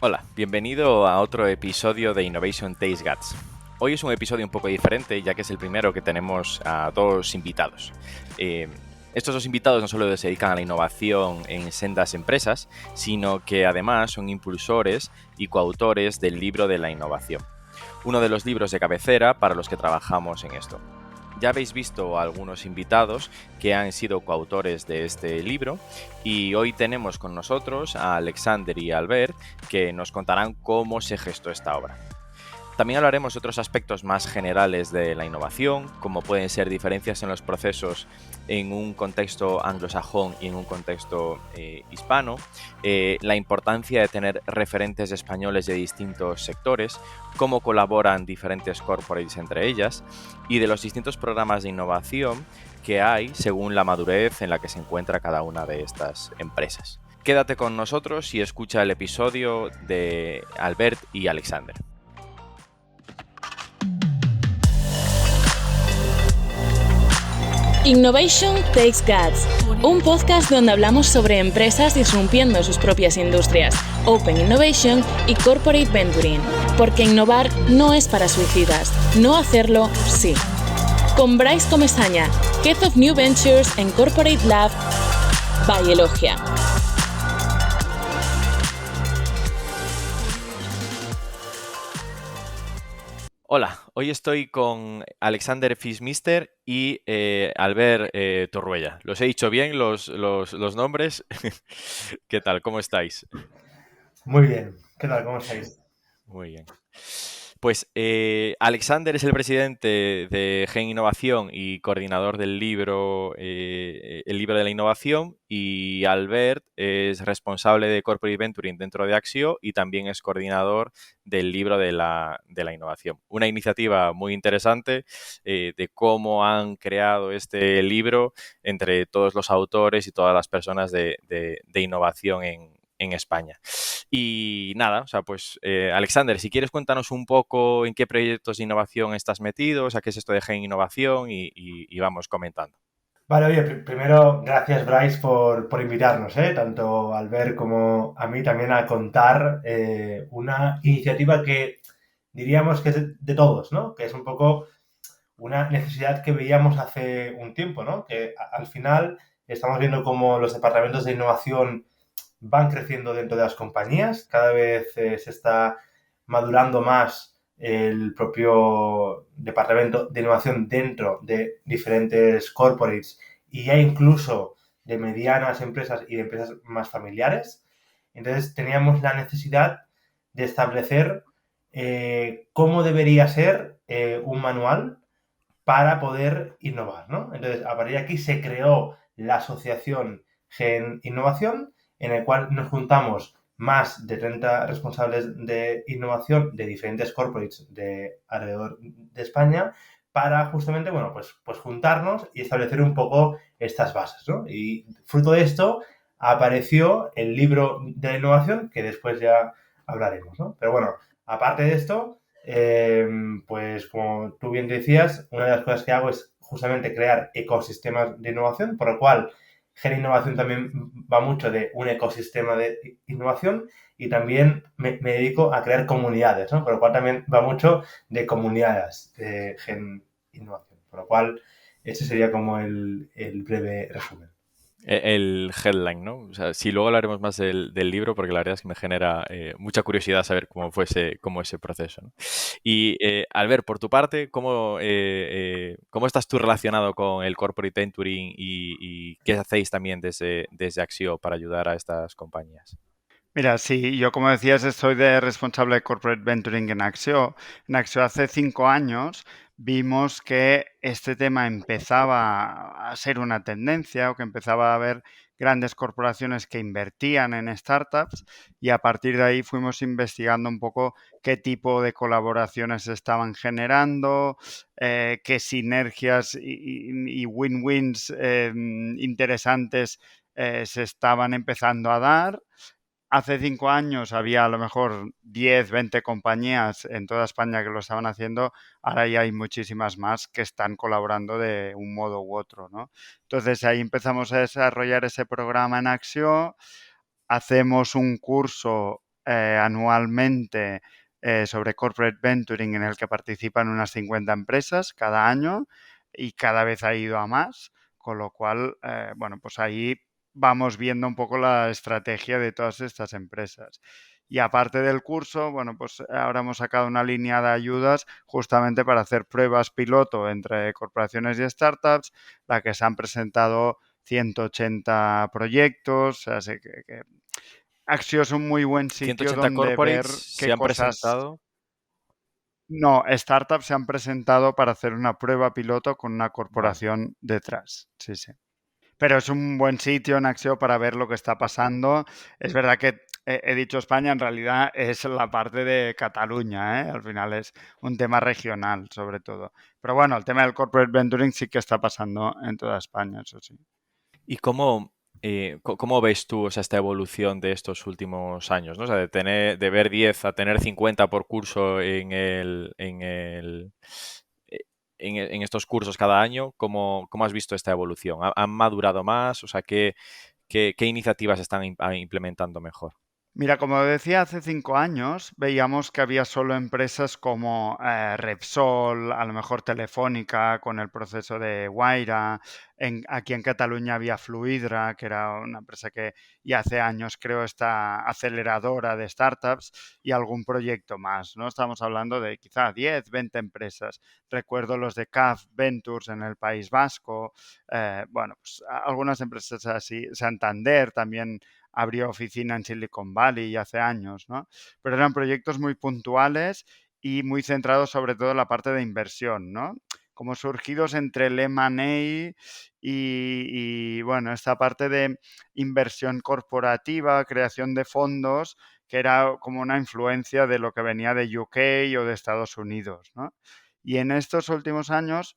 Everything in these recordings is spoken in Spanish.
Hola, bienvenido a otro episodio de Innovation Taste Guts. Hoy es un episodio un poco diferente, ya que es el primero que tenemos a dos invitados. Estos dos invitados no solo se dedican a la innovación en sendas empresas, sino que además son impulsores y coautores del libro de la innovación, uno de los libros de cabecera para los que trabajamos en esto. Ya habéis visto a algunos invitados que han sido coautores de este libro y hoy tenemos con nosotros a Alexander y Albert que nos contarán cómo se gestó esta obra. También hablaremos de otros aspectos más generales de la innovación, como pueden ser diferencias en los procesos en un contexto anglosajón y en un contexto hispano, la importancia de tener referentes españoles de distintos sectores, cómo colaboran diferentes corporates entre ellas y de los distintos programas de innovación que hay según la madurez en la que se encuentra cada una de estas empresas. Quédate con nosotros y escucha el episodio de Albert y Alexander. Innovation Takes Guts, un podcast donde hablamos sobre empresas disrumpiendo sus propias industrias, Open Innovation y Corporate Venturing, porque innovar no es para suicidas, no hacerlo sí. Con Bryce Comesaña, Head of New Ventures en Corporate Lab by Elogia. Hola, hoy estoy con Alexander Fismister y Albert Torruella. ¿Los he dicho bien los nombres? ¿Qué tal? ¿Cómo estáis? Muy bien. ¿Qué tal? ¿Cómo estáis? Muy bien. Pues Alexander es el presidente de Gen Innovación y coordinador del libro, el libro de la innovación, y Albert es responsable de Corporate Venturing dentro de Axio y también es coordinador del libro de la innovación. Una iniciativa muy interesante de cómo han creado este libro entre todos los autores y todas las personas de innovación en España. Y nada, o sea, pues Alexander, si quieres cuéntanos un poco en qué proyectos de innovación estás metido, o sea, qué es esto de Gen Innovación y vamos comentando. Vale, oye, primero, gracias Bryce por invitarnos, tanto a Albert como a mí también a contar una iniciativa que diríamos que es de todos, ¿no? Que es un poco una necesidad que veíamos hace un tiempo, ¿no? Que al final estamos viendo cómo los departamentos de innovación van creciendo dentro de las compañías, cada vez se está madurando más el propio departamento de innovación dentro de diferentes corporates y ya incluso de medianas empresas y de empresas más familiares. Entonces teníamos la necesidad de establecer cómo debería ser un manual para poder innovar, ¿no? Entonces, a partir de aquí se creó la asociación Gen Innovación, en el cual nos juntamos más de 30 responsables de innovación de diferentes corporates de alrededor de España para justamente, bueno, pues juntarnos y establecer un poco estas bases, ¿no? Y fruto de esto apareció el libro de la innovación, que después ya hablaremos, ¿no? Pero bueno, aparte de esto, pues como tú bien decías, una de las cosas que hago es justamente crear ecosistemas de innovación, por lo cual Gen Innovación también va mucho de un ecosistema de innovación y también me dedico a crear comunidades, ¿no? Por lo cual también va mucho de comunidades de Gen Innovación, por lo cual ese sería como el breve resumen. El headline, ¿no? O sea, sí, luego hablaremos más del libro porque la verdad es que me genera mucha curiosidad saber cómo fue ese proceso, ¿no? Y Albert, por tu parte, ¿cómo estás tú relacionado con el Corporate Venturing y qué hacéis también desde Axio para ayudar a estas compañías? Mira, sí, yo como decías, estoy de responsable de Corporate Venturing en Axio. En Axio hace 5 años vimos que este tema empezaba a ser una tendencia o que empezaba a haber grandes corporaciones que invertían en startups y a partir de ahí fuimos investigando un poco qué tipo de colaboraciones se estaban generando, qué sinergias y win-wins interesantes se estaban empezando a dar. Hace 5 años había a lo mejor 10, 20 compañías en toda España que lo estaban haciendo. Ahora ya hay muchísimas más que están colaborando de un modo u otro, ¿no? Entonces ahí empezamos a desarrollar ese programa en Axio. Hacemos un curso anualmente sobre Corporate Venturing, en el que participan unas 50 empresas cada año y cada vez ha ido a más, con lo cual, bueno, pues ahí vamos viendo un poco la estrategia de todas estas empresas. Y aparte del curso, bueno, pues ahora hemos sacado una línea de ayudas justamente para hacer pruebas piloto entre corporaciones y startups, la que se han presentado 180 proyectos, así que Axio es un muy buen sitio 180 donde ver corporates qué se han cosas... presentado. No, startups se han presentado para hacer una prueba piloto con una Vale. corporación detrás. Sí, sí. Pero es un buen sitio en Axio para ver lo que está pasando. Es verdad que he dicho España, en realidad es la parte de Cataluña, ¿eh? Al final es un tema regional, sobre todo. Pero bueno, el tema del corporate venturing sí que está pasando en toda España, eso sí. ¿Y cómo ves tú, o sea, esta evolución de estos últimos años, ¿no? O sea, de ver 10 a tener 50 por curso eh, en estos cursos cada año, ¿cómo has visto esta evolución? ¿Han madurado más? O sea, ¿qué iniciativas están implementando mejor? Mira, como decía, hace 5 años veíamos que había solo empresas como Repsol, a lo mejor Telefónica, con el proceso de Guaira. Aquí en Cataluña había Fluidra, que era una empresa que ya hace años creo esta aceleradora de startups y algún proyecto más, ¿no? Estamos hablando de quizá 10, 20 empresas. Recuerdo los de CAF Ventures en el País Vasco. Bueno, pues algunas empresas así. Santander también abrió oficina en Silicon Valley hace años, ¿no? Pero eran proyectos muy puntuales y muy centrados sobre todo en la parte de inversión, ¿no? Como surgidos entre el M&A bueno, esta parte de inversión corporativa, creación de fondos, que era como una influencia de lo que venía de UK o de Estados Unidos, ¿no? Y en estos últimos años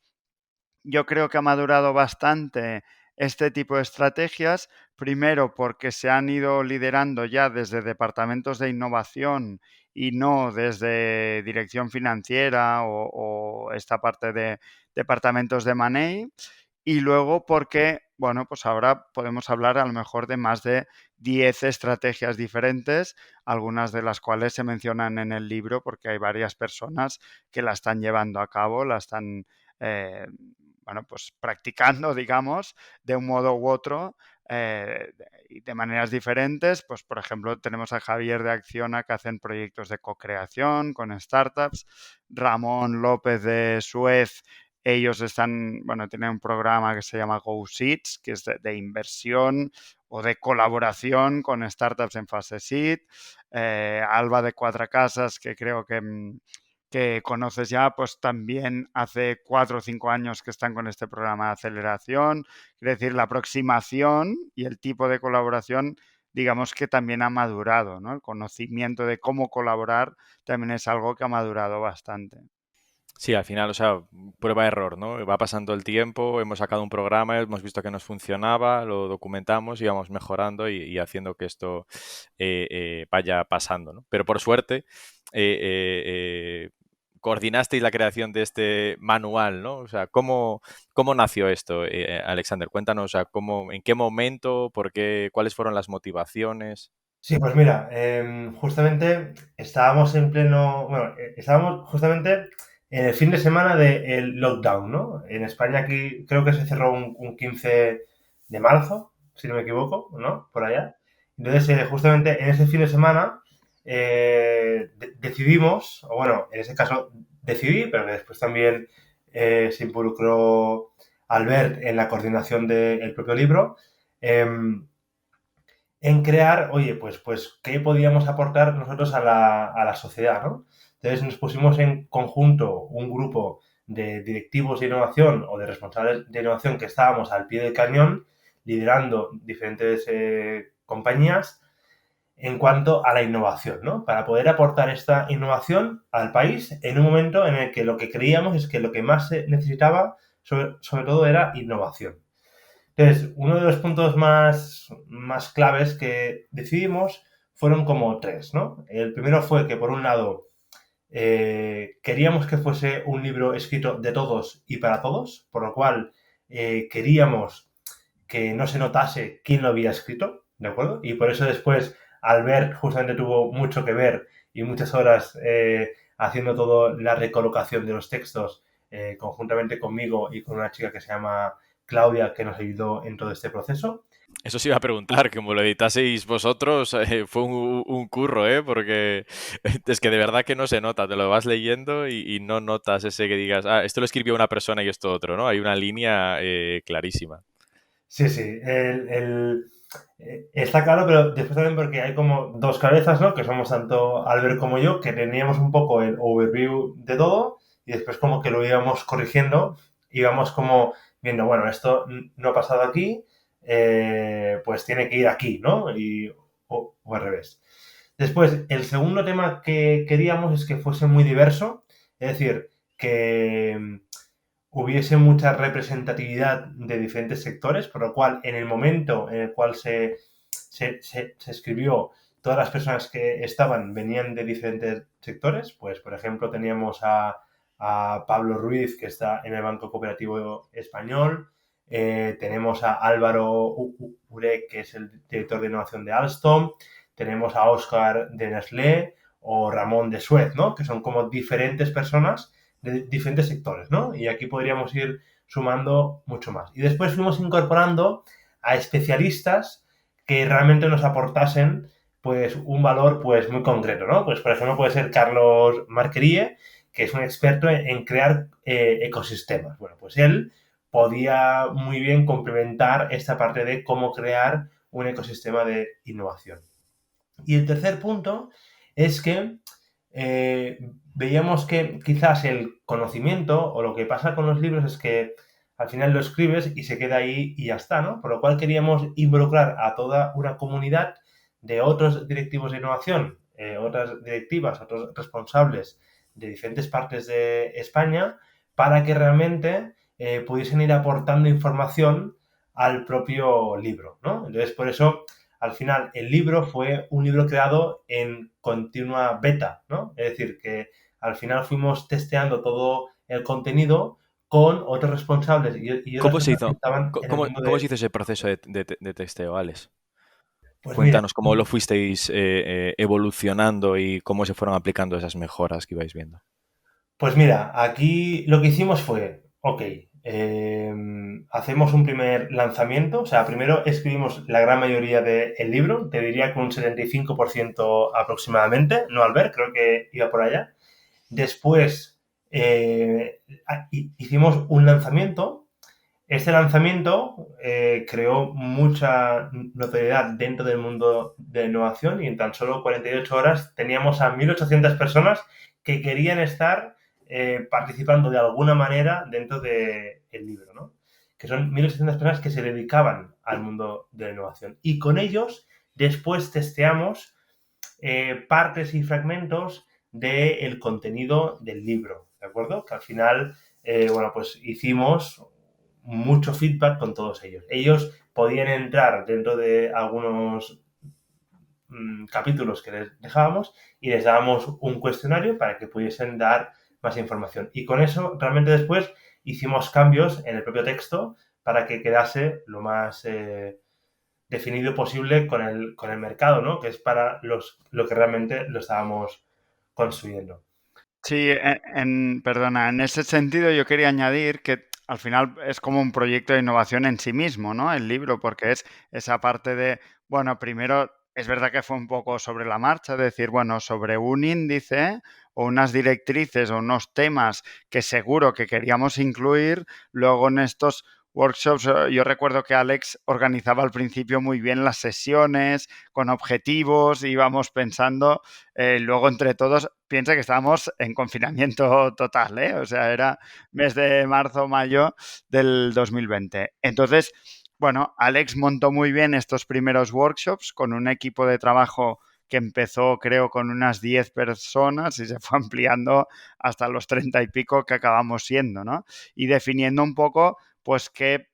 yo creo que ha madurado bastante este tipo de estrategias, primero porque se han ido liderando ya desde departamentos de innovación y no desde dirección financiera o esta parte de departamentos de money. Y luego porque, bueno, pues ahora podemos hablar a lo mejor de más de 10 estrategias diferentes, algunas de las cuales se mencionan en el libro porque hay varias personas que la están llevando a cabo, la están eh, bueno, pues practicando, digamos, de un modo u otro y de maneras diferentes. Pues, por ejemplo, tenemos a Javier de Acciona que hacen proyectos de co-creación con startups, Ramón López de Suez, ellos están, bueno, tienen un programa que se llama Go Seeds, que es de inversión o de colaboración con startups en fase seed. Alba de Cuatro Casas, que creo que conoces ya, pues también hace 4 o 5 años que están con este programa de aceleración. Es decir, la aproximación y el tipo de colaboración, digamos que también ha madurado, ¿no? El conocimiento de cómo colaborar también es algo que ha madurado bastante. Sí, al final, o sea, prueba-error, ¿no? Va pasando el tiempo, hemos sacado un programa, hemos visto que nos funcionaba, lo documentamos y vamos mejorando y haciendo que esto vaya pasando, ¿no? Pero por suerte, coordinasteis la creación de este manual, ¿no? O sea, ¿cómo nació esto, Alexander? Cuéntanos, o sea, en qué momento, por qué, cuáles fueron las motivaciones. Sí, pues mira, justamente estábamos en pleno, bueno, estábamos justamente en el fin de semana del lockdown, ¿no? En España aquí creo que se cerró un 15 de marzo, si no me equivoco, ¿no? Por allá. Entonces, justamente en ese fin de semana decidimos, o bueno, en ese caso decidí, pero que después también se involucró Albert en la coordinación del propio libro, en crear, oye, pues, ¿qué podíamos aportar nosotros a la sociedad, ¿no? Entonces nos pusimos en conjunto un grupo de directivos de innovación o de responsables de innovación que estábamos al pie del cañón, liderando diferentes compañías en cuanto a la innovación, ¿no? Para poder aportar esta innovación al país en un momento en el que lo que creíamos es que lo que más se necesitaba, sobre todo, era innovación. Entonces, uno de los puntos más claves que decidimos fueron como 3, ¿no? El primero fue que, por un lado, queríamos que fuese un libro escrito de todos y para todos, por lo cual queríamos que no se notase quién lo había escrito, ¿de acuerdo? Y por eso después Albert justamente tuvo mucho que ver y muchas horas haciendo toda la recolocación de los textos conjuntamente conmigo y con una chica que se llama Claudia, que nos ayudó en todo este proceso. Eso se iba a preguntar, como lo editaseis vosotros, fue un curro, ¿eh? Porque es que de verdad que no se nota, te lo vas leyendo y no notas ese que digas, ah, esto lo escribió una persona y esto otro, ¿no? Hay una línea clarísima. Sí, sí, está claro, pero después también porque hay como dos cabezas, ¿no? Que somos tanto Albert como yo, que teníamos un poco el overview de todo y después como que lo íbamos corrigiendo, íbamos como viendo, bueno, esto no ha pasado aquí, pues tiene que ir aquí, ¿no? O al revés. Después, el segundo tema que queríamos es que fuese muy diverso, es decir, que hubiese mucha representatividad de diferentes sectores, por lo cual en el momento en el cual se escribió, todas las personas que estaban venían de diferentes sectores, pues por ejemplo teníamos a Pablo Ruiz, que está en el Banco Cooperativo Español, tenemos a Álvaro Ure, que es el director de innovación de Alstom, tenemos a Óscar de Nestlé o Ramón de Suez, ¿no? Que son como diferentes personas de diferentes sectores, ¿no? Y aquí podríamos ir sumando mucho más. Y después fuimos incorporando a especialistas que realmente nos aportasen pues un valor pues muy concreto, ¿no? Pues por ejemplo puede ser Carlos Marquerie, que es un experto en crear ecosistemas. Bueno, pues él podía muy bien complementar esta parte de cómo crear un ecosistema de innovación. Y el tercer punto es que veíamos que quizás el conocimiento o lo que pasa con los libros es que al final lo escribes y se queda ahí y ya está, ¿no? Por lo cual queríamos involucrar a toda una comunidad de otros directivos de innovación, otras directivas, otros responsables de diferentes partes de España para que realmente pudiesen ir aportando información al propio libro, ¿no? Entonces, por eso al final el libro fue un libro creado en continua beta, ¿no? Es decir, que al final fuimos testeando todo el contenido con otros responsables y otras ¿Cómo se personas que hizo? estaban en el mundo ¿Cómo se de... hizo ese proceso de testeo, Alex? Pues mira, Cuéntanos cómo lo fuisteis evolucionando y cómo se fueron aplicando esas mejoras que ibais viendo. Pues mira, aquí lo que hicimos fue, ok, hacemos un primer lanzamiento, o sea, primero escribimos la gran mayoría del libro, te diría que un 75% aproximadamente, no Albert, creo que iba por allá. Después hicimos un lanzamiento. Este lanzamiento creó mucha notoriedad dentro del mundo de la innovación y en tan solo 48 horas teníamos a 1.800 personas que querían estar participando de alguna manera dentro del libro, ¿no? Que son 1.800 personas que se dedicaban al mundo de la innovación. Y con ellos después testeamos partes y fragmentos del contenido del libro, ¿de acuerdo? Que al final, bueno, pues hicimos mucho feedback con todos ellos. Ellos podían entrar dentro de algunos capítulos que les dejábamos y les dábamos un cuestionario para que pudiesen dar más información. Y con eso, realmente después hicimos cambios en el propio texto para que quedase lo más definido posible con el mercado, ¿no? Que es para lo que realmente lo estábamos construyendo. Sí, perdona, en ese sentido yo quería añadir que al final es como un proyecto de innovación en sí mismo, ¿no? El libro, porque es esa parte de, bueno, primero es verdad que fue un poco sobre la marcha, es decir, bueno, sobre un índice o unas directrices o unos temas que seguro que queríamos incluir, luego en estos workshops, yo recuerdo que Alex organizaba al principio muy bien las sesiones, con objetivos, íbamos pensando, luego entre todos, piensa que estábamos en confinamiento total, ¿eh? O sea, era mes de marzo, mayo del 2020. Entonces, bueno, Alex montó muy bien estos primeros workshops con un equipo de trabajo que empezó, creo, con unas 10 personas y se fue ampliando hasta los 30 y pico que acabamos siendo, ¿no? Y definiendo un poco, pues, qué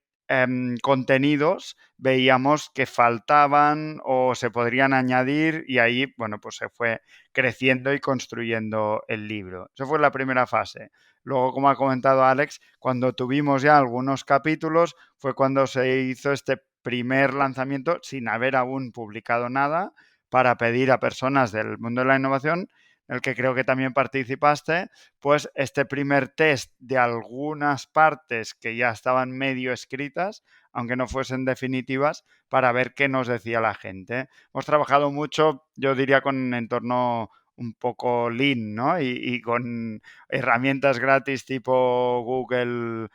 contenidos veíamos que faltaban o se podrían añadir y ahí, bueno, pues se fue creciendo y construyendo el libro. Esa fue la primera fase. Luego, como ha comentado Alex, cuando tuvimos ya algunos capítulos fue cuando se hizo este primer lanzamiento sin haber aún publicado nada para pedir a personas del mundo de la innovación, en el que creo que también participaste, pues este primer test de algunas partes que ya estaban medio escritas, aunque no fuesen definitivas, para ver qué nos decía la gente. Hemos trabajado mucho, yo diría, con un entorno un poco lean, ¿no? Y con herramientas gratis tipo Google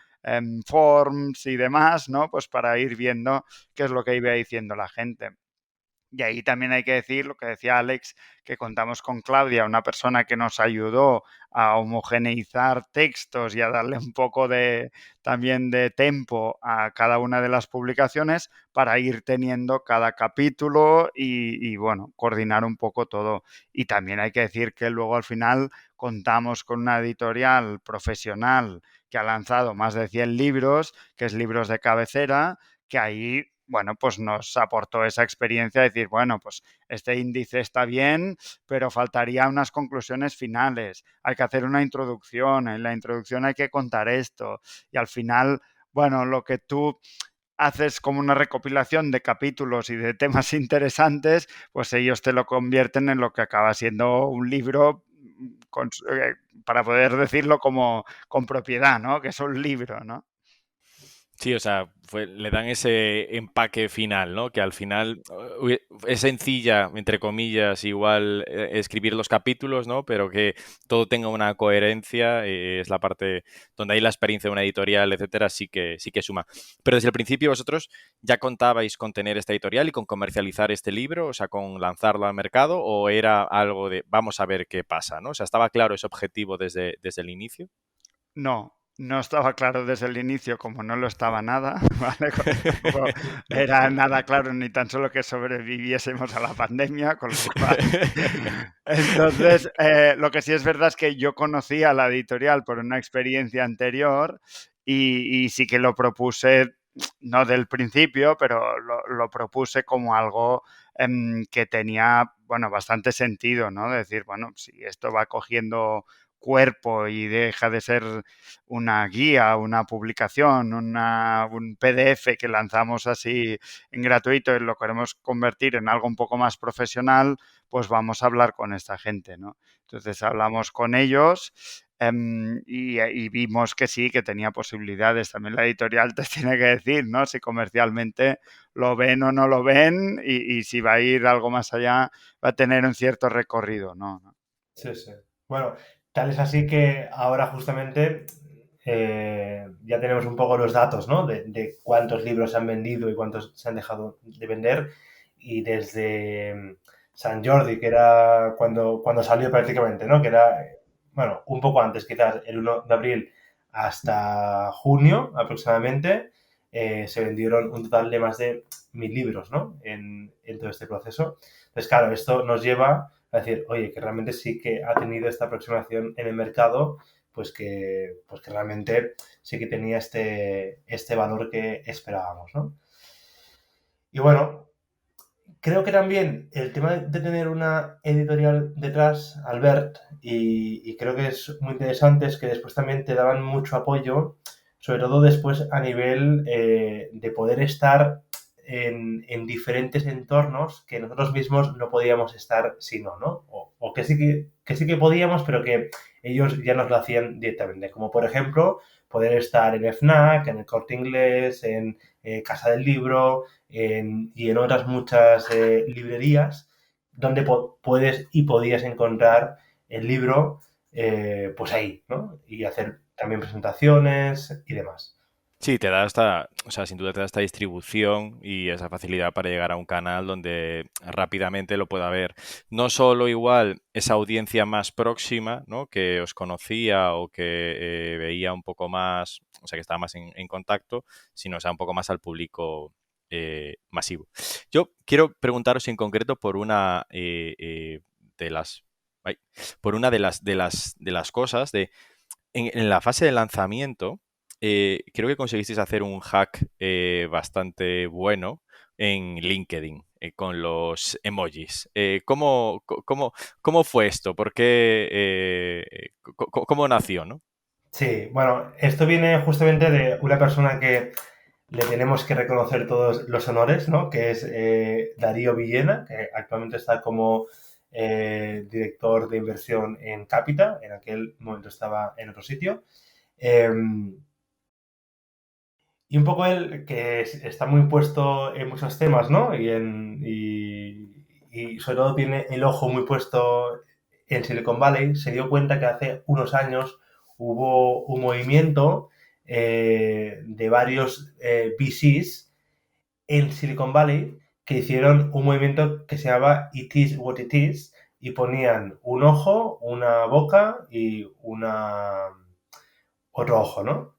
Forms y demás, ¿no? Pues para ir viendo qué es lo que iba diciendo la gente. Y ahí también hay que decir lo que decía Alex, que contamos con Claudia, una persona que nos ayudó a homogeneizar textos y a darle un poco de también de tempo a cada una de las publicaciones para ir teniendo cada capítulo y bueno, coordinar un poco todo. Y también hay que decir que luego al final contamos con una editorial profesional que ha lanzado más de 100 libros, que es Libros de Cabecera, que ahí, bueno, pues nos aportó esa experiencia de decir, bueno, pues este índice está bien, pero faltaría unas conclusiones finales. Hay que hacer una introducción, en la introducción hay que contar esto y al final, bueno, lo que tú haces como una recopilación de capítulos y de temas interesantes, pues ellos te lo convierten en lo que acaba siendo un libro para poder decirlo como con propiedad, ¿no? Que es un libro, ¿no? Sí, o sea, le dan ese empaque final, ¿no? Que al final es sencilla, entre comillas, igual escribir los capítulos, ¿no? Pero que todo tenga una coherencia, es la parte donde hay la experiencia de una editorial, etcétera, sí que suma. Pero desde el principio vosotros ya contabais con tener esta editorial y con comercializar este libro, o sea, con lanzarlo al mercado, o era algo de vamos a ver qué pasa, ¿no? O sea, ¿estaba claro ese objetivo desde el inicio? No, no estaba claro desde el inicio, como no lo estaba nada, ¿vale? Tampoco era nada claro, ni tan solo que sobreviviésemos a la pandemia, con lo cual... Entonces, lo que sí es verdad es que yo conocía la editorial por una experiencia anterior y sí que lo propuse, no del principio, pero lo propuse como algo que tenía, bueno, bastante sentido, ¿no? Decir, bueno, si esto va cogiendo cuerpo y deja de ser una guía, una publicación, un PDF que lanzamos así en gratuito y lo queremos convertir en algo un poco más profesional, pues vamos a hablar con esta gente, ¿no? Entonces hablamos con ellos y vimos que sí, que tenía posibilidades. También la editorial te tiene que decir, ¿no? Si comercialmente lo ven o no lo ven y si va a ir algo más allá, va a tener un cierto recorrido, ¿no? Sí, sí. Bueno, tal es así que ahora justamente ya tenemos un poco los datos, ¿no? De cuántos libros se han vendido y cuántos se han dejado de vender. Y desde San Jordi, que era cuando salió prácticamente, ¿no? Que era, bueno, un poco antes, quizás el 1 de abril hasta junio aproximadamente, se vendieron un total de más de 1000 libros, ¿no? En todo este proceso. Entonces, claro, esto nos lleva a decir, oye, que realmente sí que ha tenido esta aproximación en el mercado, pues que realmente sí que tenía este valor que esperábamos, ¿no? Y bueno, creo que también el tema de tener una editorial detrás, Albert, y creo que es muy interesante, es que después también te daban mucho apoyo, sobre todo después a nivel de poder estar en diferentes entornos que nosotros mismos no podíamos estar si no, ¿no? O que sí que podíamos, pero que ellos ya nos lo hacían directamente. Como por ejemplo, poder estar en FNAC, en el Corte Inglés, en Casa del Libro, y en otras muchas librerías donde puedes y podías encontrar el libro pues ahí, ¿no? Y hacer también presentaciones y demás. Sí, te da esta, o sea, sin duda te da esta distribución y esa facilidad para llegar a un canal donde rápidamente lo pueda ver. No solo igual esa audiencia más próxima, ¿no? Que os conocía o que veía un poco más, o sea, que estaba más en contacto, sino, o sea, un poco más al público masivo. Yo quiero preguntaros en concreto por una de las, ay, por una de las cosas en la fase de lanzamiento. Creo que conseguisteis hacer un hack bastante bueno en LinkedIn con los emojis. ¿Cómo fue esto? ¿Por qué? ¿Cómo nació, no? Sí, bueno, esto viene justamente de una persona que le tenemos que reconocer todos los honores, ¿no? Que es Darío Villena, que actualmente está como director de inversión en Capita, en aquel momento estaba en otro sitio. Y un poco él, que está muy puesto en muchos temas, ¿no? Y sobre todo tiene el ojo muy puesto en Silicon Valley, se dio cuenta que hace unos años hubo un movimiento de varios VCs en Silicon Valley que hicieron un movimiento que se llamaba It is what it is y ponían un ojo, una boca y otro ojo, ¿no?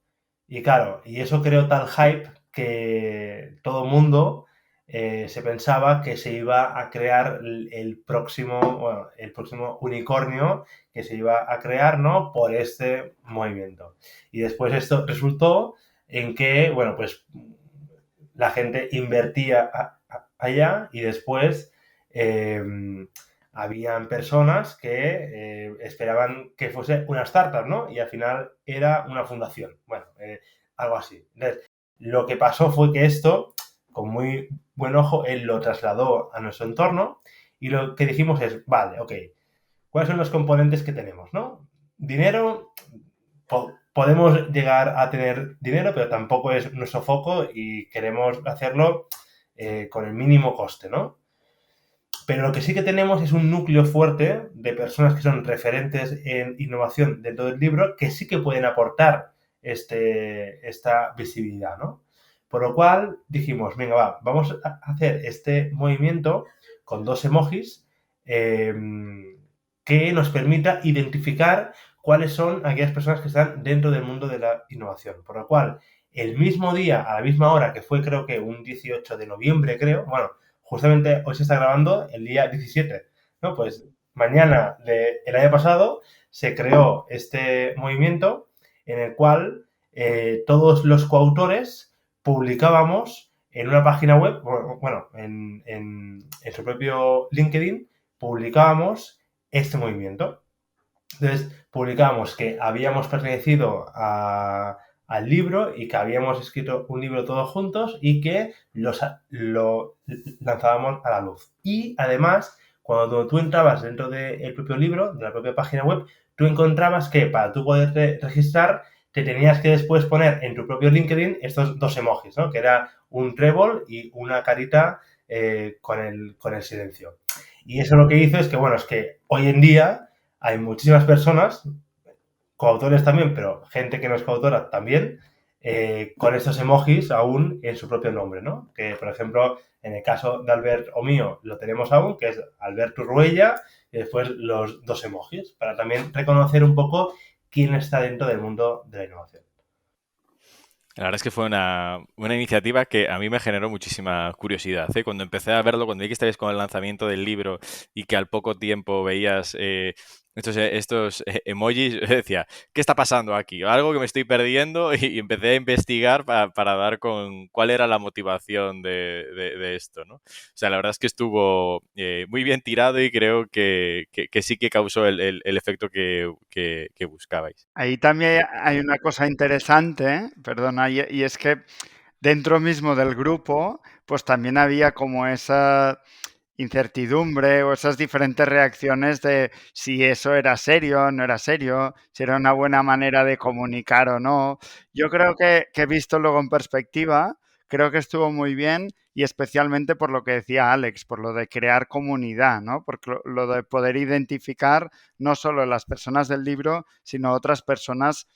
Y claro, y eso creó tal hype que todo el mundo se pensaba que se iba a crear el próximo unicornio que se iba a crear, ¿no? Por este movimiento. Y después esto resultó en que, bueno, pues la gente invertía allá y después eh, habían personas que esperaban que fuese una startup, ¿no? Y al final era una fundación. Bueno, algo así. Entonces, lo que pasó fue que esto, con muy buen ojo, él lo trasladó a nuestro entorno y lo que dijimos es, vale, ok, ¿cuáles son los componentes que tenemos, no? Dinero, podemos llegar a tener dinero, pero tampoco es nuestro foco y queremos hacerlo con el mínimo coste, ¿no? Pero lo que sí que tenemos es un núcleo fuerte de personas que son referentes en innovación dentro del libro que sí que pueden aportar esta visibilidad, ¿no? Por lo cual dijimos, venga, va, vamos a hacer este movimiento con 2 emojis que nos permita identificar cuáles son aquellas personas que están dentro del mundo de la innovación. Por lo cual, el mismo día, a la misma hora, que fue creo que un 18 de noviembre, creo, bueno, justamente hoy se está grabando el día 17, ¿no? Pues mañana del año pasado se creó este movimiento en el cual todos los coautores publicábamos en una página web, bueno, en su propio LinkedIn, publicábamos este movimiento. Entonces, publicábamos que habíamos pertenecido al libro y que habíamos escrito un libro todos juntos y que lo lanzábamos a la luz. Y además, cuando tú entrabas dentro del propio libro, de la propia página web, tú encontrabas que para tú poderte registrar, te tenías que después poner en tu propio LinkedIn estos 2 emojis, ¿no? Que era un trébol y una carita con el silencio. Y eso lo que hizo es que, bueno, es que hoy en día hay muchísimas personas, coautores también, pero gente que no es coautora también, con estos emojis aún en su propio nombre, ¿no? Que, por ejemplo, en el caso de Albert o mío, lo tenemos aún, que es Albert Urruella, y después los 2 emojis, para también reconocer un poco quién está dentro del mundo de la innovación. La verdad es que fue una iniciativa que a mí me generó muchísima curiosidad, ¿eh? Cuando empecé a verlo, cuando vi que estabais con el lanzamiento del libro y que al poco tiempo veías estos emojis, yo decía, ¿qué está pasando aquí? Algo que me estoy perdiendo y empecé a investigar para dar con cuál era la motivación de esto, ¿no? O sea, la verdad es que estuvo muy bien tirado y creo que sí que causó el efecto que buscabais. Ahí también hay una cosa interesante, perdona, y es que dentro mismo del grupo, pues también había como esa incertidumbre o esas diferentes reacciones de si eso era serio, no era serio, si era una buena manera de comunicar o no. Yo creo que visto luego en perspectiva, creo que estuvo muy bien y especialmente por lo que decía Alex, por lo de crear comunidad, ¿no? Porque lo de poder identificar no solo las personas del libro, sino otras personas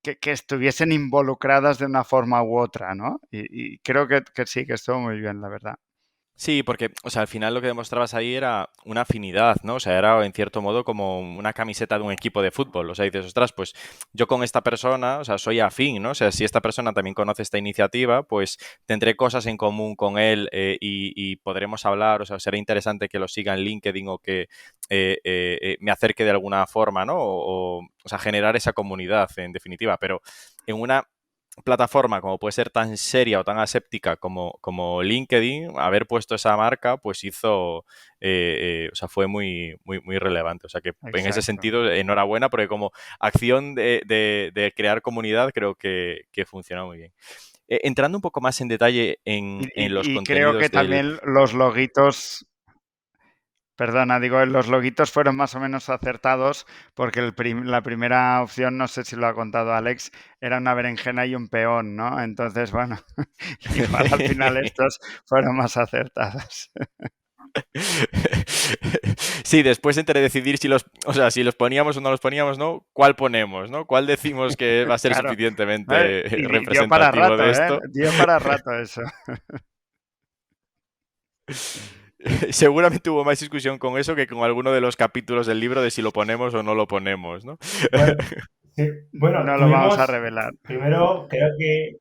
que estuviesen involucradas de una forma u otra, ¿no? Y creo que sí, que estuvo muy bien, la verdad. Sí, porque, o sea, al final lo que demostrabas ahí era una afinidad, ¿no? O sea, era en cierto modo como una camiseta de un equipo de fútbol. O sea, dices, ostras, pues yo con esta persona, o sea, soy afín, ¿no? O sea, si esta persona también conoce esta iniciativa, pues tendré cosas en común con él y podremos hablar, o sea, será interesante que lo siga en LinkedIn o que me acerque de alguna forma, ¿no? O sea, generar esa comunidad, en definitiva. Pero en una plataforma como puede ser tan seria o tan aséptica como LinkedIn, haber puesto esa marca, pues hizo, o sea, fue muy relevante. O sea que en ese Exacto. sentido, enhorabuena, porque como acción de crear comunidad creo que funcionó muy bien. Entrando un poco más en detalle en los Y creo que contenidos del... también los loguitos, perdona, digo, los loguitos fueron más o menos acertados porque la primera opción, no sé si lo ha contado Alex, era una berenjena y un peón, ¿no? Entonces, bueno, igual al final estos fueron más acertados. Sí, después entre decidir si si los poníamos o no los poníamos, ¿no? ¿Cuál ponemos, ¿no? ¿Cuál decimos que va a ser Claro. suficientemente Y dio para representativo rato, de ¿eh? esto? Dio para rato eso. Seguramente hubo más discusión con eso que con alguno de los capítulos del libro de si lo ponemos o no lo ponemos, ¿no? Bueno, sí. Bueno, No lo vamos a tuvimos, revelar. primero, creo que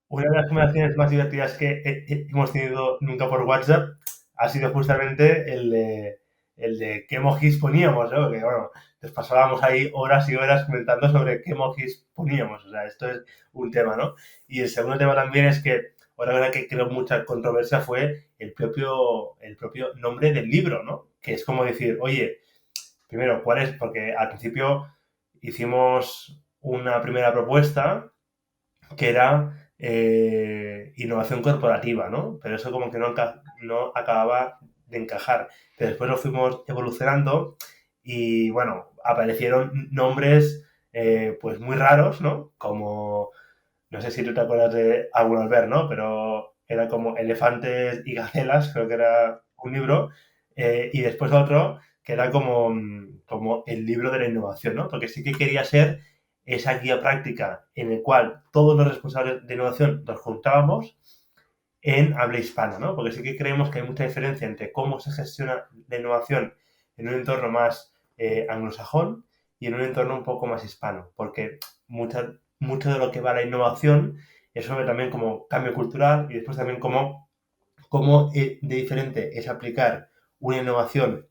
una de las conversaciones más divertidas que hemos tenido nunca por WhatsApp ha sido justamente el de qué emojis poníamos, ¿no? Que bueno, nos pasábamos ahí horas y horas comentando sobre qué emojis poníamos. O sea, esto es un tema, ¿no? Y el segundo tema también es que otra cosa que creo mucha controversia fue el propio nombre del libro, ¿no? Que es como decir, oye, primero, ¿cuál es? Porque al principio hicimos una primera propuesta que era innovación corporativa, ¿no? Pero eso como que no acababa de encajar. Pero después lo fuimos evolucionando y, bueno, aparecieron nombres pues muy raros, ¿no? Como, no sé si tú te acuerdas de alguno ver, ¿no? Pero era como Elefantes y Gacelas, creo que era un libro, y después otro que era como el libro de la innovación, ¿no? Porque sí que quería ser esa guía práctica en el cual todos los responsables de innovación nos juntábamos en habla hispana, ¿no? Porque sí que creemos que hay mucha diferencia entre cómo se gestiona la innovación en un entorno más anglosajón y en un entorno un poco más hispano, porque mucho de lo que va a la innovación es sobre también como cambio cultural y después también cómo de diferente es aplicar una innovación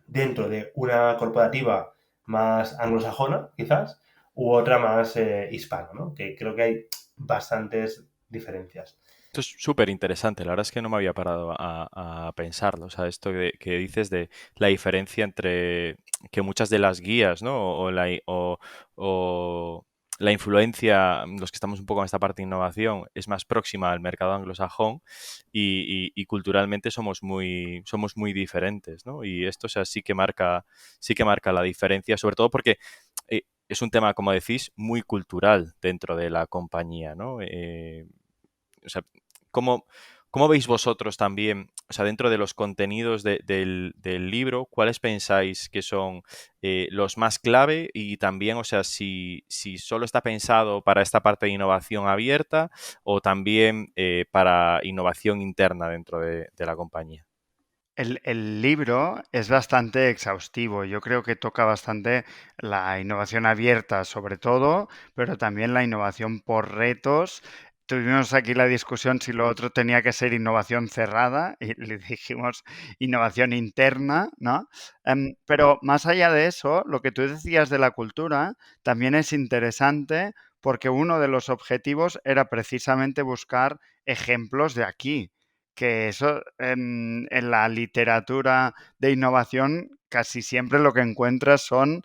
dentro de una corporativa más anglosajona, quizás, u otra más hispana, ¿no? Que creo que hay bastantes diferencias. Esto es súper interesante, la verdad es que no me había parado a pensarlo, o sea, esto que dices de la diferencia entre que muchas de las guías, ¿no? O la influencia, los que estamos un poco en esta parte de innovación, es más próxima al mercado anglosajón y culturalmente somos muy diferentes, ¿no? Y esto, o sea, sí que marca la diferencia, sobre todo porque es un tema, como decís, muy cultural dentro de la compañía, ¿no? O sea, ¿cómo, cómo veis vosotros también, o sea, dentro de los contenidos del libro, cuáles pensáis que son los más clave y también, o sea, si solo está pensado para esta parte de innovación abierta o también para innovación interna dentro de la compañía? El libro es bastante exhaustivo. Yo creo que toca bastante la innovación abierta, sobre todo, pero también la innovación por retos. Tuvimos aquí la discusión si lo otro tenía que ser innovación cerrada y le dijimos innovación interna, ¿no? Pero más allá de eso, lo que tú decías de la cultura también es interesante porque uno de los objetivos era precisamente buscar ejemplos de aquí, que eso en la literatura de innovación casi siempre lo que encuentras son,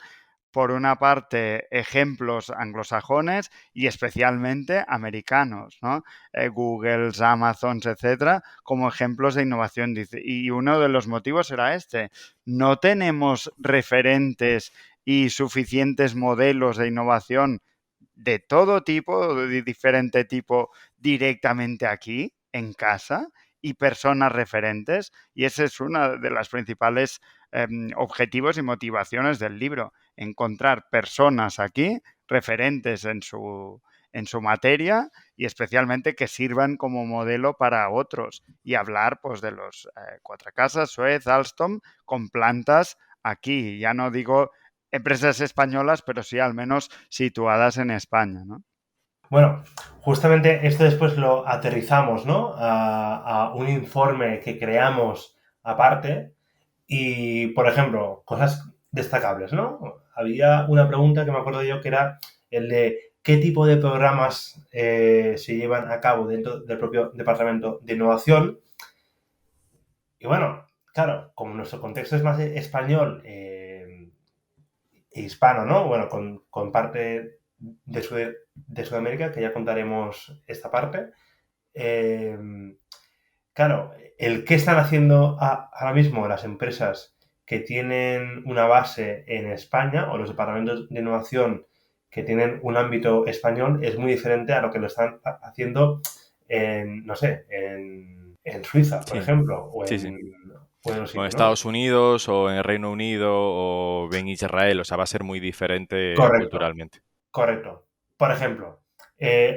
por una parte, ejemplos anglosajones y especialmente americanos, ¿no? Googles, Amazons, etcétera, como ejemplos de innovación. Y uno de los motivos era este. No tenemos referentes y suficientes modelos de innovación de todo tipo, de diferente tipo, directamente aquí, en casa, y personas referentes. Y ese es uno de los principales objetivos y motivaciones del libro, encontrar personas aquí referentes en su materia y especialmente que sirvan como modelo para otros y hablar pues de los Cuatro Casas, Suez, Alstom con plantas aquí. Ya no digo empresas españolas, pero sí al menos situadas en España, ¿no? Bueno, justamente esto después lo aterrizamos, ¿no? A un informe que creamos aparte y, por ejemplo, cosas destacables, ¿no? Había una pregunta que me acuerdo yo que era el de qué tipo de programas se llevan a cabo dentro del propio departamento de innovación. Y bueno, claro, como nuestro contexto es más español e hispano, ¿no? Bueno, con parte de Sudamérica, que ya contaremos esta parte. Claro, el qué están haciendo ahora mismo las empresas que tienen una base en España o los departamentos de innovación que tienen un ámbito español es muy diferente a lo que lo están haciendo en, no sé, en Suiza, por Sí, ejemplo, sí, sí. o en los O en sitios, ¿no? Estados Unidos, o en el Reino Unido, o en Israel. O sea, va a ser muy diferente Correcto. culturalmente. Correcto. Por ejemplo,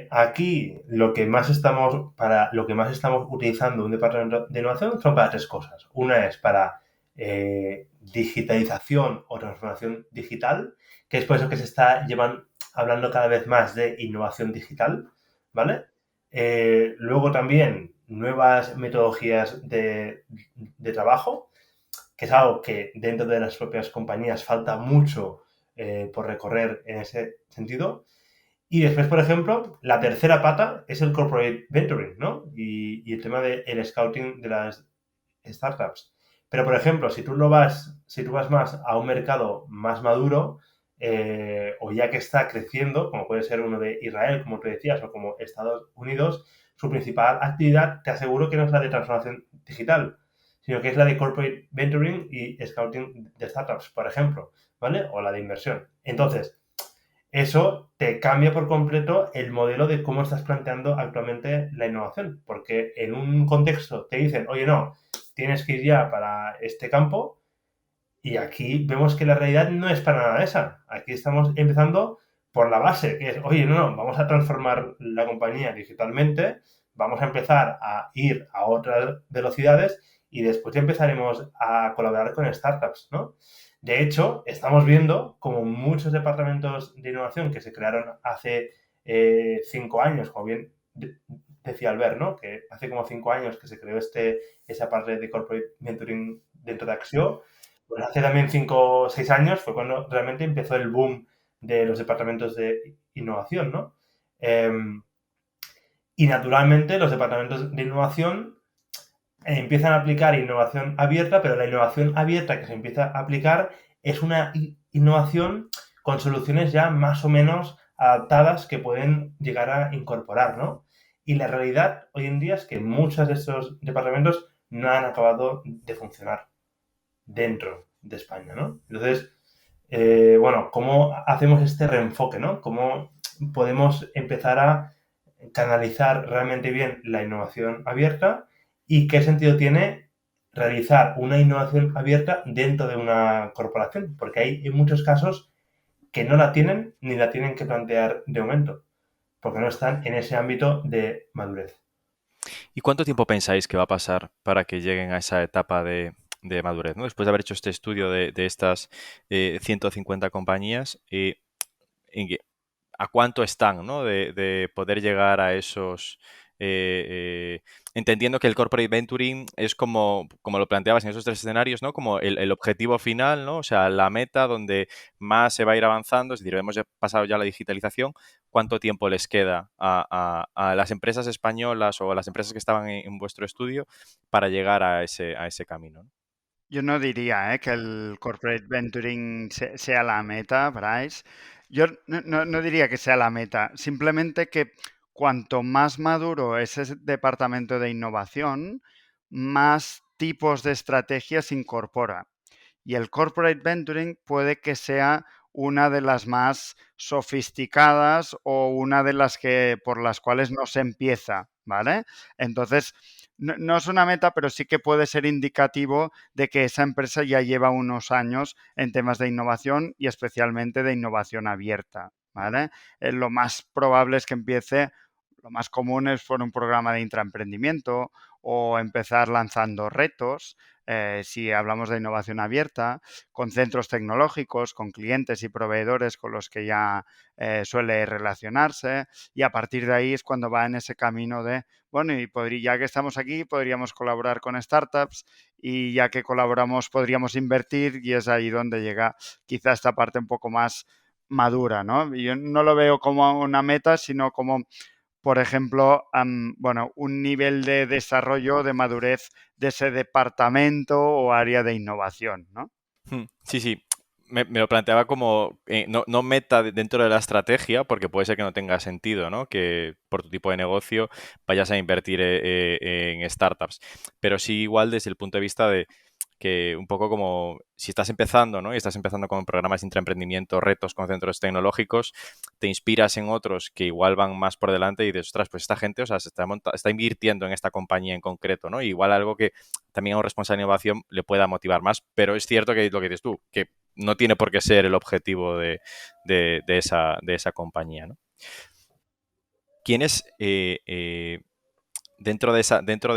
aquí lo que más estamos utilizando un departamento de innovación son para tres cosas. Una es para digitalización o transformación digital, que es por eso que se está hablando cada vez más de innovación digital, ¿vale? Luego también nuevas metodologías de trabajo, que es algo que dentro de las propias compañías falta mucho por recorrer en ese sentido. Y después, por ejemplo, la tercera pata es el corporate venturing, ¿no? Y el tema del scouting de las startups. Pero, por ejemplo, si tú vas más a un mercado más maduro, o ya que está creciendo, como puede ser uno de Israel, como tú decías, o como Estados Unidos, su principal actividad, te aseguro que no es la de transformación digital, sino que es la de corporate venturing y scouting de startups, por ejemplo, ¿vale? O la de inversión. Entonces, eso te cambia por completo el modelo de cómo estás planteando actualmente la innovación, porque en un contexto te dicen, oye, no, tienes que ir ya para este campo, y aquí vemos que la realidad no es para nada esa. Aquí estamos empezando por la base, que es, oye, no, vamos a transformar la compañía digitalmente, vamos a empezar a ir a otras velocidades y después ya empezaremos a colaborar con startups, ¿no? De hecho, estamos viendo como muchos departamentos de innovación que se crearon hace 5 años, como bien decía Albert, ¿no? Que hace como 5 años que se creó esa parte de corporate mentoring dentro de Axio. Pues hace también 5 o 6 años fue cuando realmente empezó el boom de los departamentos de innovación, ¿no? Eh, y naturalmente los departamentos de innovación empiezan a aplicar innovación abierta, pero la innovación abierta que se empieza a aplicar es una innovación con soluciones ya más o menos adaptadas que pueden llegar a incorporar, ¿no? Y la realidad hoy en día es que muchos de estos departamentos no han acabado de funcionar dentro de España, ¿no? Entonces, bueno, ¿cómo hacemos este reenfoque, ¿no? ¿Cómo podemos empezar a canalizar realmente bien la innovación abierta y qué sentido tiene realizar una innovación abierta dentro de una corporación? Porque hay en muchos casos que no la tienen ni la tienen que plantear de momento, porque no están en ese ámbito de madurez. ¿Y cuánto tiempo pensáis que va a pasar para que lleguen a esa etapa de madurez, ¿no? Después de haber hecho este estudio de estas 150 compañías, ¿en qué- ¿a cuánto están, ¿no? De poder llegar a esos... entendiendo que el corporate venturing es como lo planteabas en esos tres escenarios, ¿no? Como el objetivo final, ¿no? O sea, la meta donde más se va a ir avanzando, es decir, hemos ya pasado ya la digitalización, ¿cuánto tiempo les queda a las empresas españolas o a las empresas que estaban en vuestro estudio para llegar a ese camino, ¿no? Yo no diría que el corporate venturing sea la meta, Bryce. Yo no diría que sea la meta, simplemente que cuanto más maduro es ese departamento de innovación, más tipos de estrategias incorpora. Y el corporate venturing puede que sea una de las más sofisticadas o una de las que por las cuales no se empieza, ¿vale? Entonces, no es una meta, pero sí que puede ser indicativo de que esa empresa ya lleva unos años en temas de innovación y especialmente de innovación abierta, ¿vale? Lo más probable es que empiece, lo más común es por un programa de intraemprendimiento o empezar lanzando retos, si hablamos de innovación abierta, con centros tecnológicos, con clientes y proveedores con los que ya suele relacionarse, y a partir de ahí es cuando va en ese camino de, bueno, y ya que estamos aquí, podríamos colaborar con startups, y ya que colaboramos podríamos invertir, y es ahí donde llega quizá esta parte un poco más madura, ¿no? Y yo no lo veo como una meta, sino como, por ejemplo, bueno, un nivel de desarrollo, de madurez de ese departamento o área de innovación, ¿no? Sí, sí. me lo planteaba como no meta dentro de la estrategia, porque puede ser que no tenga sentido, ¿no? Que por tu tipo de negocio vayas a invertir en startups. Pero sí igual desde el punto de vista de que un poco como si estás empezando, ¿no? Y estás empezando con programas de intraemprendimiento, retos con centros tecnológicos, te inspiras en otros que igual van más por delante y dices, ostras, pues esta gente, o sea, se está invirtiendo en esta compañía en concreto, ¿no? Y igual algo que también a un responsable de innovación le pueda motivar más, pero es cierto que lo que dices tú, que no tiene por qué ser el objetivo de esa compañía, ¿no? ¿Quiénes, dentro de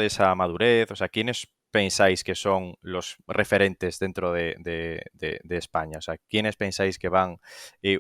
esa madurez, o sea, quiénes pensáis que son los referentes dentro de España? O sea, ¿quiénes pensáis que van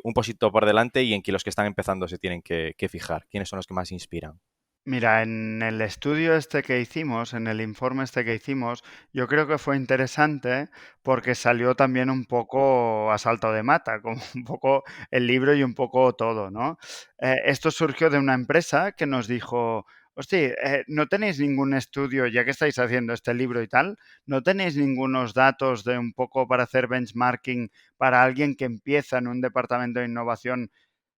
un poquito por delante y en que los que están empezando se tienen que fijar? ¿Quiénes son los que más inspiran? Mira, en el estudio este que hicimos, en el informe este que hicimos, yo creo que fue interesante porque salió también un poco a salto de mata, como un poco el libro y un poco todo, ¿no? Esto surgió de una empresa que nos dijo, hostia, ¿no tenéis ningún estudio, ya que estáis haciendo este libro y tal, no tenéis ningunos datos de un poco para hacer benchmarking para alguien que empieza en un departamento de innovación,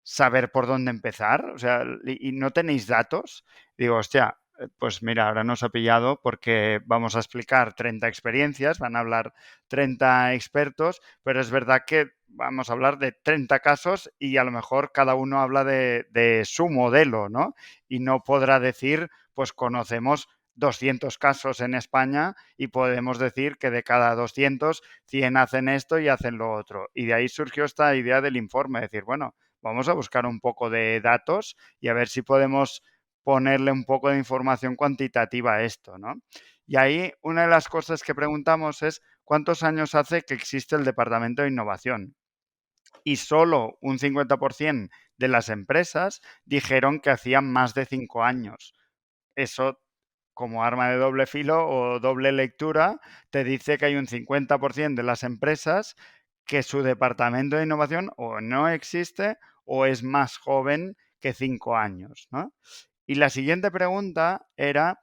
saber por dónde empezar? O sea, ¿y no tenéis datos? Digo, hostia, pues mira, ahora nos ha pillado porque vamos a explicar 30 experiencias, van a hablar 30 expertos, pero es verdad que vamos a hablar de 30 casos y a lo mejor cada uno habla de su modelo, ¿no? Y no podrá decir, pues conocemos 200 casos en España y podemos decir que de cada 200, 100 hacen esto y hacen lo otro. Y de ahí surgió esta idea del informe, decir, bueno, vamos a buscar un poco de datos y a ver si podemos ponerle un poco de información cuantitativa a esto, ¿no? Y ahí una de las cosas que preguntamos es cuántos años hace que existe el Departamento de Innovación. Y solo un 50% de las empresas dijeron que hacían más de 5 años. Eso, como arma de doble filo o doble lectura, te dice que hay un 50% de las empresas que su departamento de innovación o no existe o es más joven que 5 años, ¿no? Y la siguiente pregunta era,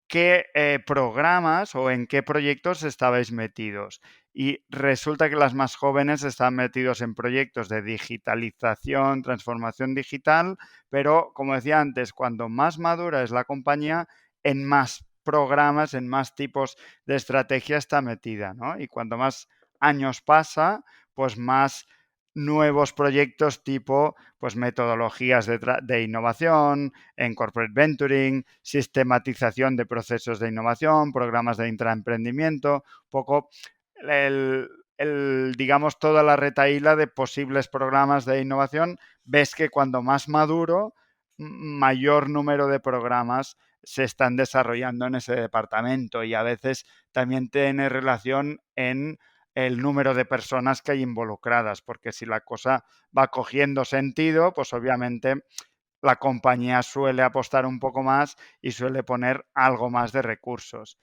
¿qué programas o en qué proyectos estabais metidos? Y resulta que las más jóvenes están metidos en proyectos de digitalización, transformación digital, pero como decía antes, cuando más madura es la compañía, en más programas, en más tipos de estrategia está metida, ¿no? Y cuanto más años pasa, pues más nuevos proyectos tipo pues metodologías de innovación, en corporate venturing, sistematización de procesos de innovación, programas de intraemprendimiento, poco digamos, toda la retahíla de posibles programas de innovación. Ves que cuando más maduro, mayor número de programas se están desarrollando en ese departamento y a veces también tiene relación en el número de personas que hay involucradas, porque si la cosa va cogiendo sentido, pues obviamente la compañía suele apostar un poco más y suele poner algo más de recursos.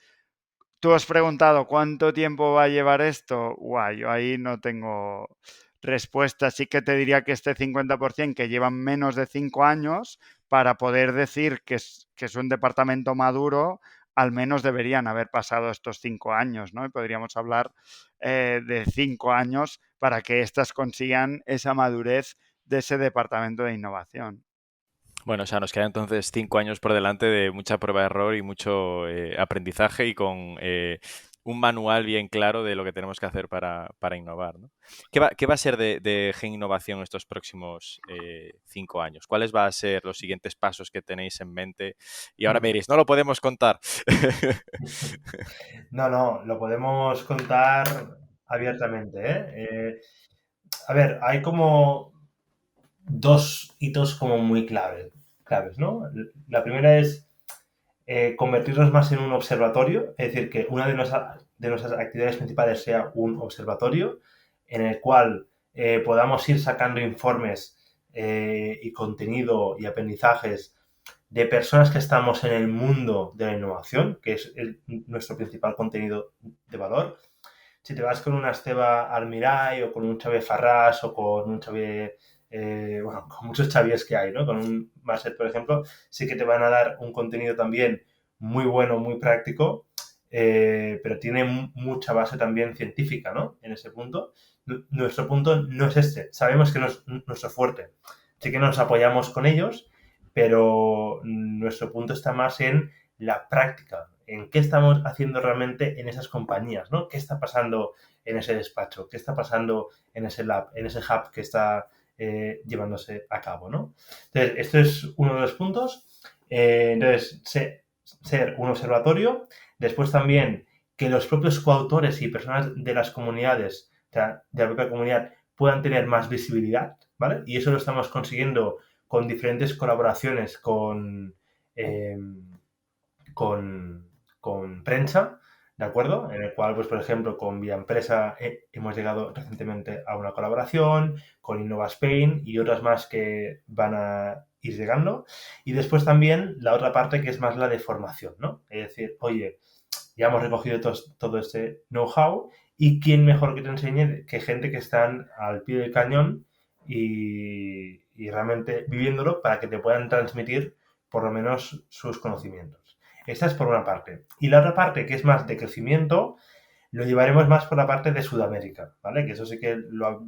Tú has preguntado cuánto tiempo va a llevar esto. Guay, yo ahí no tengo respuesta. Sí que te diría que este 50% que llevan menos de 5 años, para poder decir que es un departamento maduro, al menos deberían haber pasado estos 5 años, ¿no? Y podríamos hablar de 5 años para que éstas consigan esa madurez de ese departamento de innovación. Bueno, o sea, nos quedan entonces 5 años por delante de mucha prueba de error y mucho aprendizaje y con un manual bien claro de lo que tenemos que hacer para innovar, ¿no? Qué va a ser de Gen Innovación estos próximos 5 años? ¿Cuáles van a ser los siguientes pasos que tenéis en mente? Y ahora me diréis, no lo podemos contar. No, no, lo podemos contar abiertamente, ¿eh? A ver, hay como dos hitos como muy claves, ¿no? La primera es convertirnos más en un observatorio, es decir, que una de nuestras actividades principales sea un observatorio en el cual podamos ir sacando informes y contenido y aprendizajes de personas que estamos en el mundo de la innovación, que es nuestro principal contenido de valor. Si te vas con una Esteba Almiray o con un Xavier Farrás o con un Xavier, bueno, con muchos Xaviers que hay, ¿no? Con un Marcet, por ejemplo, sí que te van a dar un contenido también muy bueno, muy práctico, pero tiene mucha base también científica, ¿no? En ese punto. nuestro punto no es este. Sabemos que no es nuestro fuerte. Sí que nos apoyamos con ellos, pero nuestro punto está más en la práctica, en qué estamos haciendo realmente en esas compañías, ¿no? ¿Qué está pasando en ese despacho? ¿Qué está pasando en ese lab, en ese hub que está llevándose a cabo, ¿no? Entonces, esto es uno de los puntos. Entonces, ser un observatorio. Después también que los propios coautores y personas de las comunidades, o sea, de la propia comunidad, puedan tener más visibilidad, ¿vale? Y eso lo estamos consiguiendo con diferentes colaboraciones eh, con prensa, ¿de acuerdo? En el cual, pues, por ejemplo, con Vía Empresa hemos llegado recientemente a una colaboración, con Innova Spain y otras más que van a ir llegando. Y después también la otra parte que es más la de formación, ¿no? Es decir, oye, ya hemos recogido todo este know-how y quién mejor que te enseñe que gente que están al pie del cañón y realmente viviéndolo para que te puedan transmitir por lo menos sus conocimientos. Esta es por una parte. Y la otra parte, que es más de crecimiento, lo llevaremos más por la parte de Sudamérica, ¿vale? Que eso sí que lo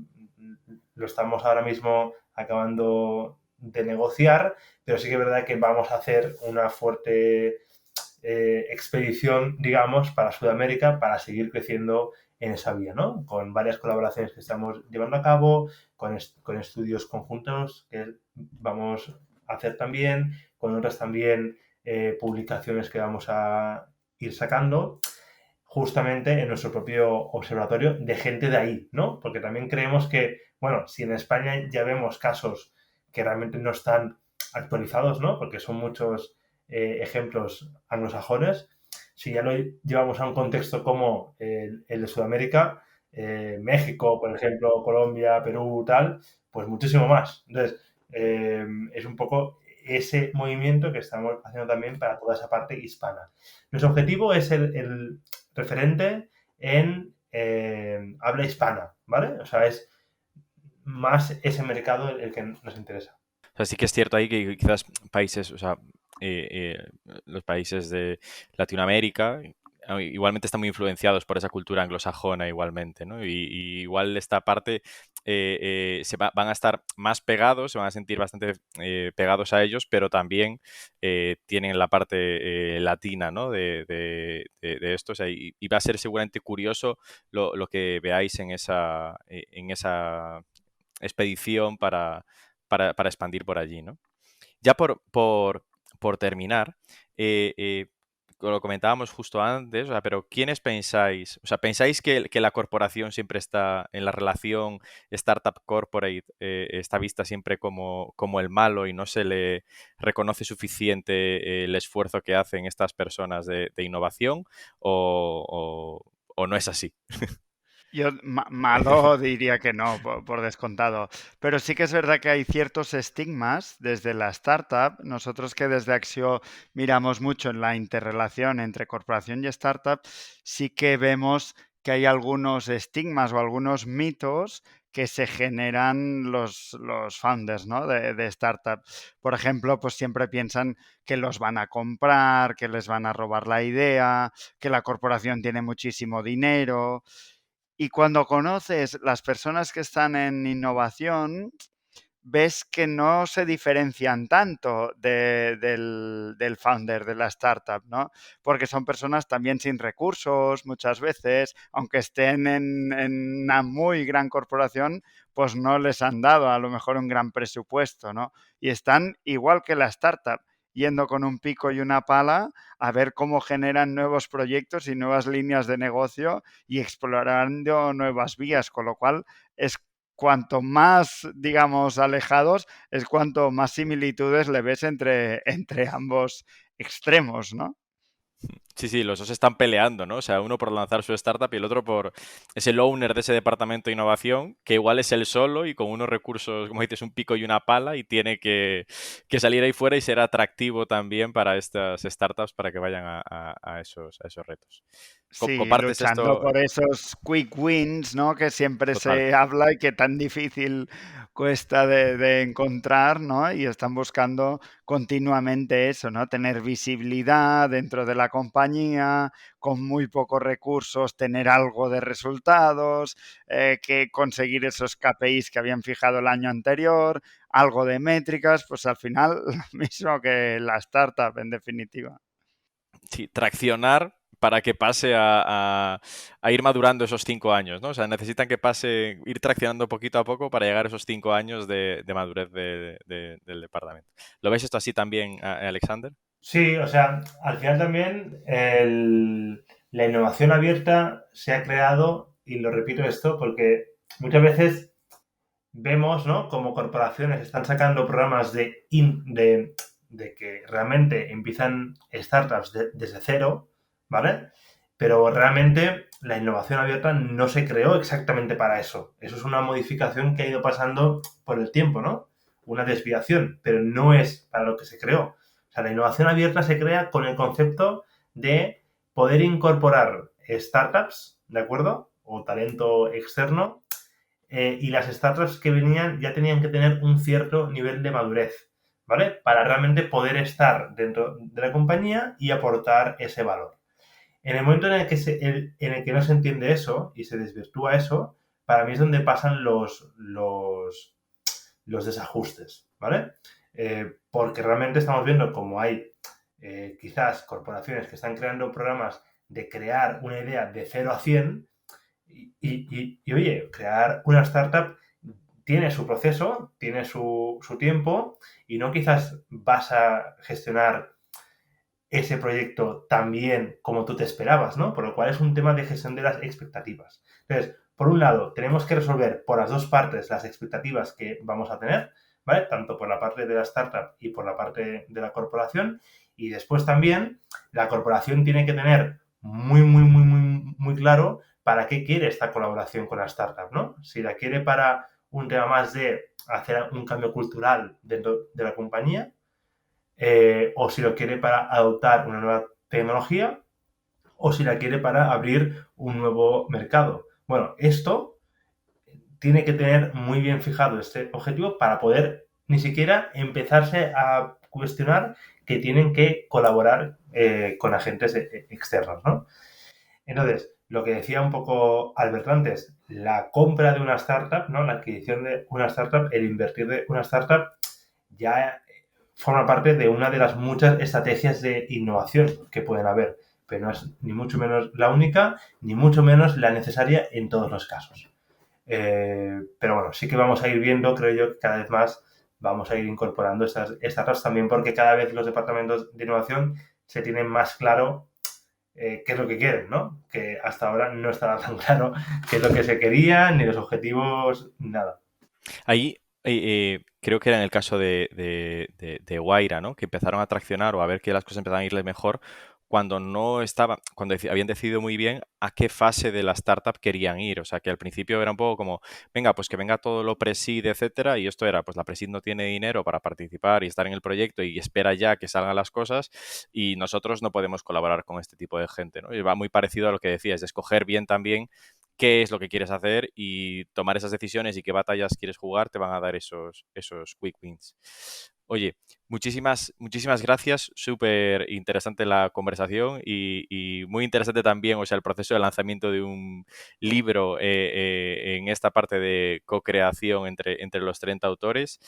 estamos ahora mismo acabando de negociar, pero sí que es verdad que vamos a hacer una fuerte expedición, digamos, para Sudamérica para seguir creciendo en esa vía, ¿no? Con varias colaboraciones que estamos llevando a cabo, con estudios conjuntos que vamos a hacer también, con otras también publicaciones que vamos a ir sacando justamente en nuestro propio observatorio de gente de ahí, ¿no? Porque también creemos que, bueno, si en España ya vemos casos que realmente no están actualizados, ¿no? Porque son muchos ejemplos anglosajones, si ya lo llevamos a un contexto como el de Sudamérica, México, por ejemplo, Colombia, Perú, tal, pues muchísimo más. Entonces, es un poco ese movimiento que estamos haciendo también para toda esa parte hispana. Nuestro objetivo es el referente en habla hispana, ¿vale? O sea, es más ese mercado el que nos interesa. O sea, sí que es cierto ahí que quizás países, o sea, los países de Latinoamérica igualmente están muy influenciados por esa cultura anglosajona igualmente, ¿no? Y igual esta parte van a estar más pegados, se van a sentir bastante pegados a ellos, pero también tienen la parte latina, ¿no? De esto, o sea, y va a ser seguramente curioso lo que veáis en esa expedición para expandir por allí, ¿no? Ya por terminar, lo comentábamos justo antes, o sea, pero ¿quiénes pensáis? O sea, ¿pensáis que la corporación siempre está en la relación startup-corporate, está vista siempre como el malo y no se le reconoce suficiente el esfuerzo que hacen estas personas de innovación o no es así? Yo malo diría que no, por descontado. Pero sí que es verdad que hay ciertos estigmas desde la startup. Nosotros que desde Axio miramos mucho en la interrelación entre corporación y startup, sí que vemos que hay algunos estigmas o algunos mitos que se generan los founders, ¿no? de startup. Por ejemplo, pues siempre piensan que los van a comprar, que les van a robar la idea, que la corporación tiene muchísimo dinero. Y cuando conoces las personas que están en innovación, ves que no se diferencian tanto del founder de la startup, ¿no? Porque son personas también sin recursos muchas veces, aunque estén en una muy gran corporación, pues no les han dado a lo mejor un gran presupuesto, ¿no? Y están igual que la startup, yendo con un pico y una pala a ver cómo generan nuevos proyectos y nuevas líneas de negocio y explorando nuevas vías, con lo cual es cuanto más, digamos, alejados, es cuanto más similitudes le ves entre ambos extremos, ¿no? Sí, sí, los dos están peleando, ¿no? O sea, uno por lanzar su startup y el otro por es el owner de ese departamento de innovación, que igual es él solo y con unos recursos, como dices, un pico y una pala y tiene que salir ahí fuera y ser atractivo también para estas startups para que vayan a esos retos. Sí, ¿Compartes luchando esto? por esos quick wins, ¿no? Que siempre Total. se habla y que tan difícil cuesta de encontrar, ¿no? Y están buscando continuamente eso, ¿no? Tener visibilidad dentro de la compañía, con muy pocos recursos, tener algo de resultados, que conseguir esos KPIs que habían fijado el año anterior, algo de métricas, pues al final lo mismo que la startup, en definitiva. Sí, traccionar para que pase a ir madurando esos 5 años, ¿no? O sea, necesitan que pase, ir traccionando poquito a poco para llegar a esos 5 años de madurez del departamento. ¿Lo ves esto así también, Alexander? Sí, o sea, al final también la innovación abierta se ha creado, y lo repito esto, porque muchas veces vemos, ¿no?, como corporaciones están sacando programas de que realmente empiezan startups desde cero, ¿vale? Pero realmente la innovación abierta no se creó exactamente para eso. Eso es una modificación que ha ido pasando por el tiempo, ¿no? Una desviación, pero no es para lo que se creó. O sea, la innovación abierta se crea con el concepto de poder incorporar startups, ¿de acuerdo? O talento externo, y las startups que venían ya tenían que tener un cierto nivel de madurez, ¿vale? Para realmente poder estar dentro de la compañía y aportar ese valor. En el momento en el que no se entiende eso y se desvirtúa eso, para mí es donde pasan los desajustes, ¿vale? Porque realmente estamos viendo como hay quizás corporaciones que están creando programas de crear una idea de 0 a 100 y oye, crear una startup tiene su proceso, tiene su tiempo y no quizás vas a gestionar ese proyecto tan bien como tú te esperabas, ¿no? Por lo cual es un tema de gestión de las expectativas. Entonces, por un lado, tenemos que resolver por las dos partes las expectativas que vamos a tener, ¿vale? Tanto por la parte de la startup y por la parte de la corporación. Y después también la corporación tiene que tener muy claro para qué quiere esta colaboración con la startup, ¿no? Si la quiere para un tema más de hacer un cambio cultural dentro de la compañía, o si lo quiere para adoptar una nueva tecnología, o si la quiere para abrir un nuevo mercado. Bueno, esto tiene que tener muy bien fijado este objetivo para poder ni siquiera empezarse a cuestionar que tienen que colaborar con agentes externos, ¿no? Entonces, lo que decía un poco Albert antes, la compra de una startup, ¿no?, la adquisición de una startup, el invertir de una startup, ya forma parte de una de las muchas estrategias de innovación que pueden haber, pero no es ni mucho menos la única, ni mucho menos la necesaria en todos los casos. Pero bueno, sí que vamos a ir viendo, creo yo, que cada vez más vamos a ir incorporando estas startups también, porque cada vez los departamentos de innovación se tienen más claro qué es lo que quieren, ¿no? Que hasta ahora no estaba tan claro qué es lo que se quería, ni los objetivos, nada. Ahí creo que era en el caso de Wayra, ¿no? Que empezaron a traccionar o a ver que las cosas empezaban a irles mejor cuando habían decidido muy bien a qué fase de la startup querían ir. O sea, que al principio era un poco como, venga, pues que venga todo lo pre-seed, etcétera, y esto era, pues la pre-seed no tiene dinero para participar y estar en el proyecto y espera ya que salgan las cosas y nosotros no podemos colaborar con este tipo de gente, ¿no? Y va muy parecido a lo que decías, de escoger bien también qué es lo que quieres hacer y tomar esas decisiones y qué batallas quieres jugar te van a dar esos quick wins. Oye, muchísimas gracias, súper interesante la conversación y muy interesante también, o sea, el proceso de lanzamiento de un libro en esta parte de co-creación entre los 30 autores.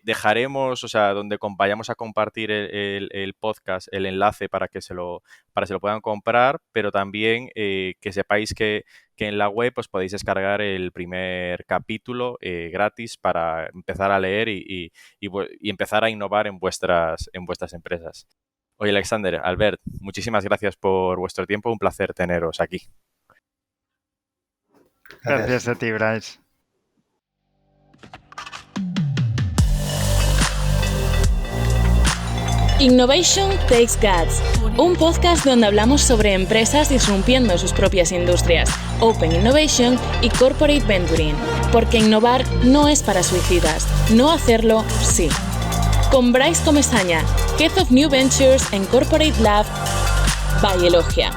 Dejaremos, o sea, donde vayamos a compartir el podcast, el enlace para que se lo puedan comprar, pero también que sepáis que en la web os podéis descargar el primer capítulo gratis para empezar a leer y empezar a innovar en vuestras empresas. Oye, Alexander, Albert, muchísimas gracias por vuestro tiempo, un placer teneros aquí. Gracias a ti, Bryce. Innovation Takes Guts, un podcast donde hablamos sobre empresas disrumpiendo sus propias industrias, Open Innovation y Corporate Venturing, porque innovar no es para suicidas, no hacerlo sí. Con Bryce Comesaña, Head of New Ventures en Corporate Lab by Elogia.